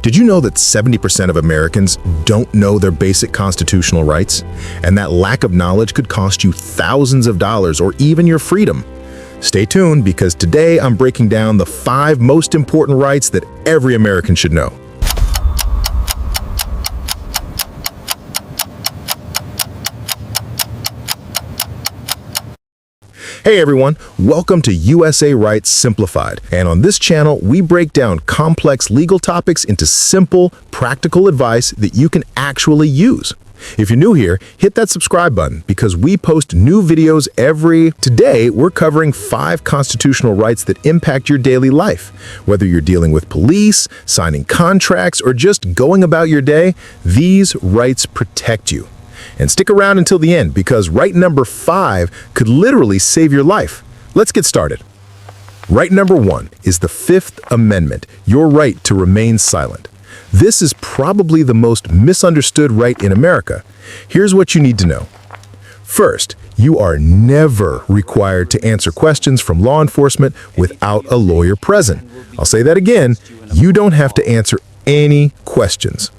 Did you know that 70% of Americans don't know their basic constitutional rights? And that lack of knowledge could cost you thousands of dollars or even your freedom. Stay tuned, because today I'm breaking down the 5 most important rights that every American should know. Hey everyone, welcome to USA Rights Simplified. And on this channel, we break down complex legal topics into simple, practical advice that you can actually use. If you're new here, hit that subscribe button because we post new videos Today, we're covering 5 constitutional rights that impact your daily life. Whether you're dealing with police, signing contracts, or just going about your day, these rights protect you. And stick around until the end, because right number 5 could literally save your life. Let's get started. Right number 1 is the 5th Amendment, your right to remain silent. This is probably the most misunderstood right in America. Here's what you need to know. First, you are never required to answer questions from law enforcement without a lawyer present. I'll say that again, you don't have to answer any questions.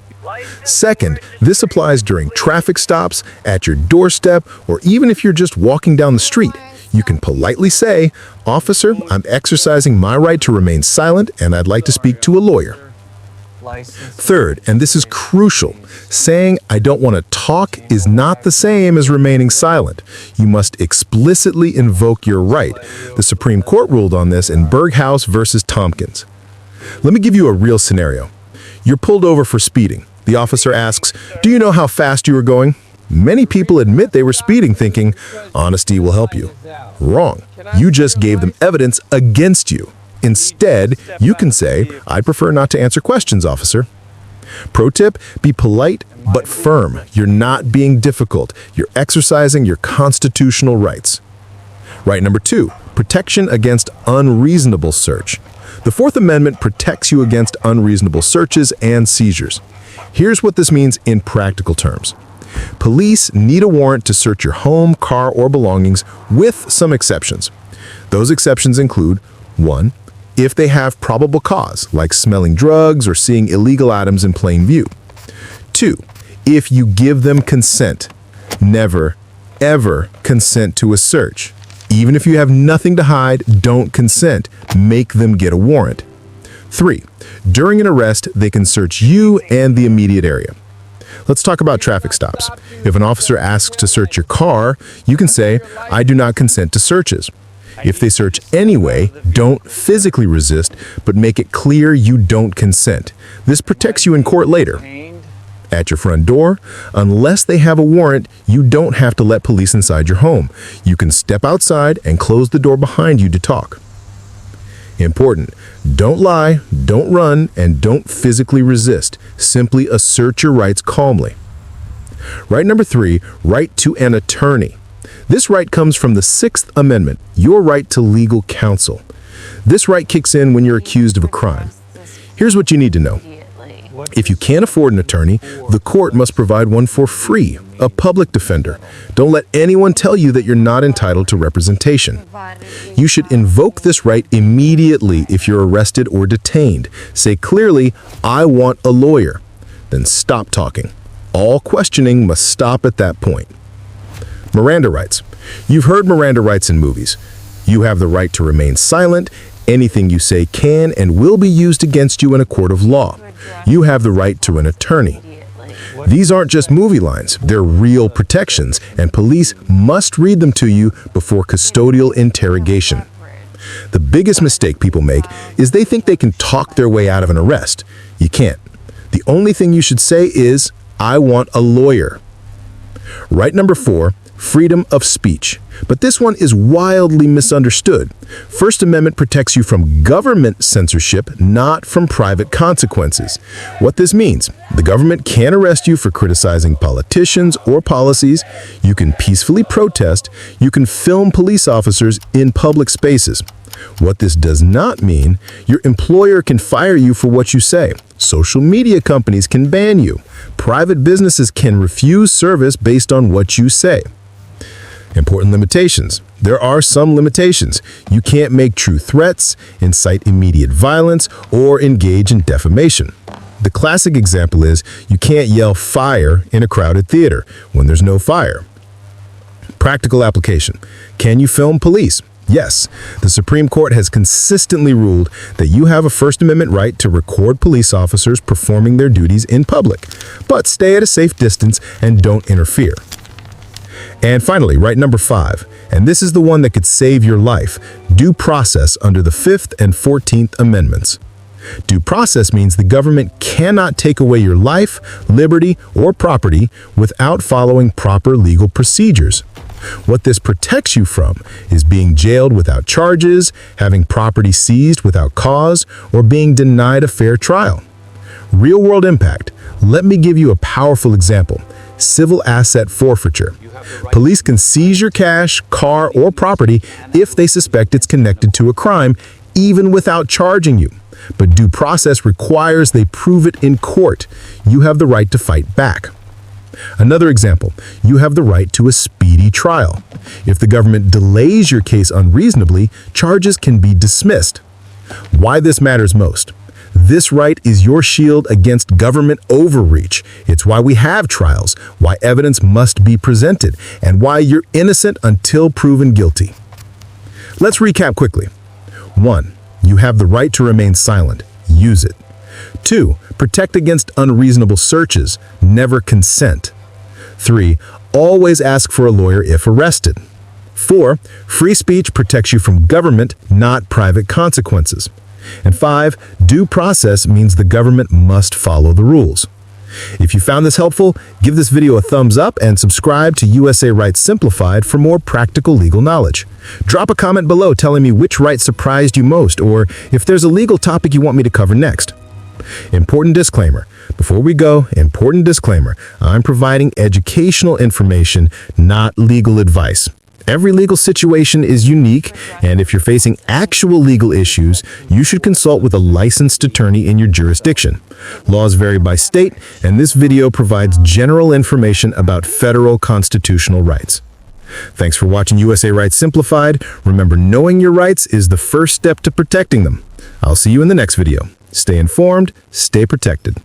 Second, this applies during traffic stops, at your doorstep, or even if you're just walking down the street. You can politely say, "Officer, I'm exercising my right to remain silent and I'd like to speak to a lawyer." Third, and this is crucial, saying "I don't want to talk" is not the same as remaining silent. You must explicitly invoke your right. The Supreme Court ruled on this in Berghaus versus Tompkins. Let me give you a real scenario. You're pulled over for speeding. The officer asks, "Do you know how fast you were going?" Many people admit they were speeding, thinking, "Honesty will help you." Wrong. You just gave them evidence against you. Instead, you can say, "I'd prefer not to answer questions, officer." Pro tip, be polite but firm. You're not being difficult. You're exercising your constitutional rights. Right number 2, protection against unreasonable search. The 4th Amendment protects you against unreasonable searches and seizures. Here's what this means in practical terms. Police need a warrant to search your home, car, or belongings, with some exceptions. Those exceptions include: 1, if they have probable cause, like smelling drugs or seeing illegal items in plain view. 2, if you give them consent. Never, ever consent to a search. Even if you have nothing to hide, don't consent. Make them get a warrant. 3, during an arrest, they can search you and the immediate area. Let's talk about traffic stops. If an officer asks to search your car, you can say, "I do not consent to searches." If they search anyway, don't physically resist, but make it clear you don't consent. This protects you in court later. At your front door, unless they have a warrant, you don't have to let police inside your home. You can step outside and close the door behind you to talk. Important, don't lie, don't run, and don't physically resist. Simply assert your rights calmly. Right number 3, right to an attorney. This right comes from the 6th Amendment, your right to legal counsel. This right kicks in when you're accused of a crime. Here's what you need to know. If you can't afford an attorney, the court must provide one for free, a public defender. Don't let anyone tell you that you're not entitled to representation. You should invoke this right immediately if you're arrested or detained. Say clearly, "I want a lawyer." Then stop talking. All questioning must stop at that point. Miranda rights. You've heard Miranda rights in movies. You have the right to remain silent. Anything you say can and will be used against you in a court of law. You have the right to an attorney. These aren't just movie lines, they're real protections, and police must read them to you before custodial interrogation. The biggest mistake people make is they think they can talk their way out of an arrest. You can't. The only thing you should say is, "I want a lawyer." Right number 4, freedom of speech. But this one is wildly misunderstood. First Amendment protects you from government censorship, not from private consequences. What this means, the government can't arrest you for criticizing politicians or policies. You can peacefully protest. You can film police officers in public spaces. What this does not mean, your employer can fire you for what you say. Social media companies can ban you. Private businesses can refuse service based on what you say. Important limitations. There are some limitations. You can't make true threats, incite immediate violence, or engage in defamation. The classic example is you can't yell fire in a crowded theater when there's no fire. Practical application. Can you film police? Yes. The Supreme Court has consistently ruled that you have a First Amendment right to record police officers performing their duties in public, but stay at a safe distance and don't interfere. And finally, right number 5, and this is the one that could save your life, due process under the 5th and 14th Amendments. Due process means the government cannot take away your life, liberty, or property without following proper legal procedures. What this protects you from is being jailed without charges, having property seized without cause, or being denied a fair trial. Real-world impact. Let me give you a powerful example. Civil asset forfeiture. Police can seize your cash, car, or property if they suspect it's connected to a crime, even without charging you. But due process requires they prove it in court. You have the right to fight back. Another example, you have the right to a speedy trial. If the government delays your case unreasonably, charges can be dismissed. Why this matters most? This right is your shield against government overreach. It's why we have trials, why evidence must be presented, and why you're innocent until proven guilty. Let's recap quickly. 1. You have the right to remain silent. Use it. 2. Protect against unreasonable searches. Never consent. 3. Always ask for a lawyer if arrested. 4. Free speech protects you from government, not private consequences. And 5. Due process means the government must follow the rules. If you found this helpful, give this video a thumbs up and subscribe to USA Rights Simplified for more practical legal knowledge. Drop a comment below telling me which right surprised you most, or if there's a legal topic you want me to cover next. Important disclaimer. Before we go, important disclaimer. I'm providing educational information, not legal advice. Every legal situation is unique, and if you're facing actual legal issues, you should consult with a licensed attorney in your jurisdiction. Laws vary by state, and this video provides general information about federal constitutional rights. Thanks for watching USA Rights Simplified. Remember, knowing your rights is the first step to protecting them. I'll see you in the next video. Stay informed, stay protected.